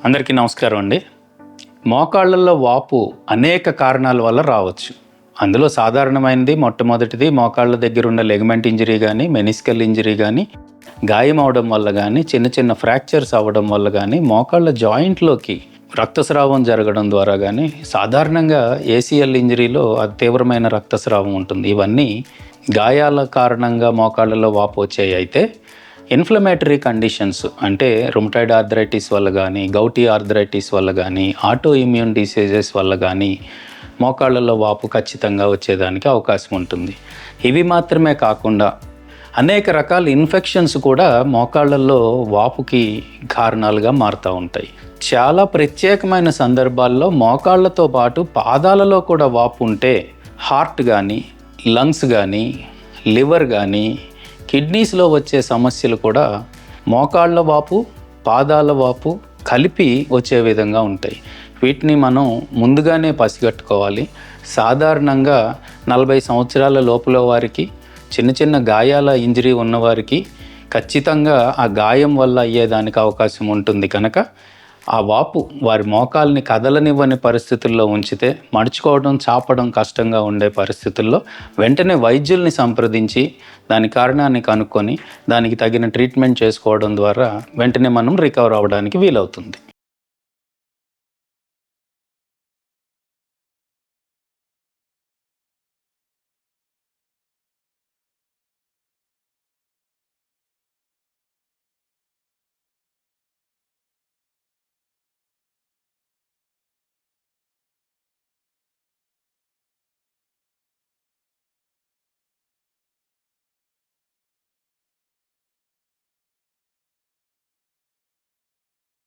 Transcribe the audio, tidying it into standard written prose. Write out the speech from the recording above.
అందరికీ నమస్కారం అండి. మోకాళ్ళల్లో వాపు అనేక కారణాల వల్ల రావచ్చు. అందులో సాధారణమైనది మొట్టమొదటిది మోకాళ్ళ దగ్గర ఉన్న లెగమెంట్ ఇంజరీ కానీ, మెనిస్కల్ ఇంజరీ కానీ, గాయం అవడం వల్ల కానీ, చిన్న చిన్న ఫ్రాక్చర్స్ అవ్వడం వల్ల కానీ, మోకాళ్ళ జాయింట్లోకి రక్తస్రావం జరగడం ద్వారా కానీ, సాధారణంగా ఏసీఎల్ ఇంజరీలో తీవ్రమైన రక్తస్రావం ఉంటుంది. ఇవన్నీ గాయాల కారణంగా మోకాళ్ళలో వాపు వచ్చాయి. అయితే ఇన్ఫ్లమేటరీ కండిషన్స్ అంటే రుమటాయిడ్ ఆర్థరైటిస్ వల్ల కానీ, గౌటీ ఆర్థరైటిస్ వల్ల కానీ, ఆటో ఇమ్యూన్ డిసీజెస్ వల్ల కానీ మోకాళ్ళలో వాపు ఖచ్చితంగా వచ్చేదానికి అవకాశం ఉంటుంది. ఇవి మాత్రమే కాకుండా అనేక రకాల ఇన్ఫెక్షన్స్ కూడా మోకాళ్ళల్లో వాపుకి కారణాలుగా మారుతూ ఉంటాయి. చాలా ప్రత్యేకమైన సందర్భాల్లో మోకాళ్ళతో పాటు పాదాలలో కూడా వాపు ఉంటే హార్ట్ కానీ, లంగ్స్ కానీ, లివర్ కానీ, కిడ్నీస్లో వచ్చే సమస్యలు కూడా మోకాళ్ళ వాపు, పాదాల వాపు కలిపి వచ్చే విధంగా ఉంటాయి. వీటిని మనం ముందుగానే పసిగట్టుకోవాలి. సాధారణంగా 40 సంవత్సరాల లోపల వారికి, చిన్న చిన్న గాయాల ఇంజరీ ఉన్నవారికి ఖచ్చితంగా ఆ గాయం వల్ల అయ్యేదానికి అవకాశం ఉంటుంది. కనుక ఆ వాపు వారి మోకాల్ని కదలనివ్వని పరిస్థితుల్లో ఉంచితే, మడుచుకోవడం, చాపడం కష్టంగా ఉండే పరిస్థితుల్లో వెంటనే వైద్యుల్ని సంప్రదించి దాని కారణాన్ని కనుక్కొని దానికి తగిన ట్రీట్మెంట్ చేసుకోవడం ద్వారా వెంటనే మనం రికవర్ అవ్వడానికి వీలవుతుంది.